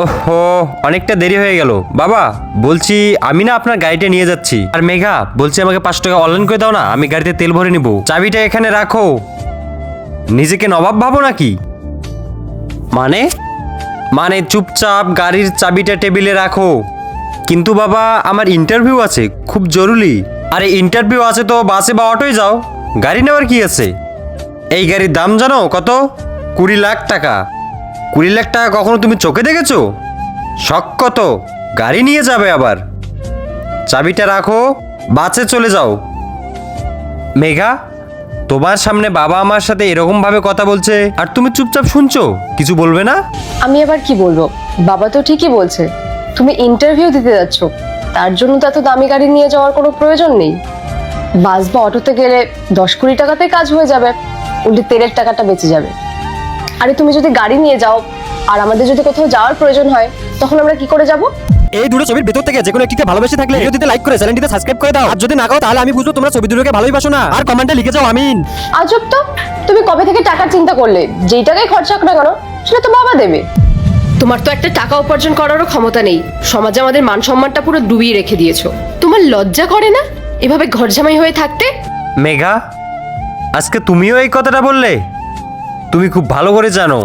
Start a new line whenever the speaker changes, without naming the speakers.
ওহো, অনেকটা দেরি হয়ে গেল। বাবা বলছি আমি না আপনার গাড়িটা নিয়ে যাচ্ছি। আর মেঘা বলছি আমাকে 5 টাকা অনলাইন করে দাও না, আমি গাড়িতে তেল ভরে নিব। চাবিটা এখানে রাখো। নিজেকে নবাব ভাবো নাকি? মানে মানে চুপচাপ গাড়ির চাবিটা টেবিলে রাখো। কিন্তু বাবা আমার ইন্টারভিউ আছে, খুব জরুরি। আরে ইন্টারভিউ আছে তো বাসে বা অটোয় যাও, গাড়ি নেওয়ার কি আছে? এই গাড়ির দাম জানো কত? 20 লাখ টাকা। 20 লাখ টাকা কখনো তুমি চোখে দেখেছো? শখ কত, গাড়ি নিয়ে যাবে আবার। চাবিটা রাখো, বাসে চলে যাও। মেঘা, তোমার সামনে বাবা আমার সাথে এরকম ভাবে কথা বলছে আর তুমি চুপচাপ শুনছো, কিছু বলবে না?
আমি আবার কি বলবো? বাবা তো ঠিকই বলছে, তুমি ইন্টারভিউ দিতে যাচ্ছ, তার জন্য তো এত দামি গাড়ি নিয়ে যাওয়ার কোনো প্রয়োজন নেই। বাস বা অটোতে গেলে 10-20 টাকাতে কাজ হয়ে যাবে, উল্টে তেলের টাকাটা বেঁচে যাবে। আরে তুমি যদি গাড়ি নিয়ে যাও আর আমাদের যদি কোথাও যাওয়ার প্রয়োজন হয়, তখন আমরা কি করে যাব?
এই দুটো ছবির ভেতর থেকে যে কোনো একটিকে ভালোবেসে থাকলে ভিডিওটিতে লাইক করে চ্যানেলটিতে সাবস্ক্রাইব করে দাও। আর যদি না করো তাহলে আমি বুঝবো তোমরা ছবি দুটোকে ভালোবাসো না। আর কমেন্টে লিখে যাও আমিন।
আজব তো, তুমি কবে থেকে টাকার চিন্তা করলে? যেই টাকায় খরচা হোক না কেন সেটা তো বাবা দেবে। তোমার তো একটা টাকা উপার্জন করারও ক্ষমতা নেই, সমাজে আমাদের মান সম্মানটা পুরো ডুবিয়ে রেখে দিয়েছো। তোমার লজ্জা করে না এভাবে ঘরজামাই হয়ে থাকতে?
মেঘা, আজকে তুমিও এই কথাটা বললে? তুমি খুব ভালো করে জানো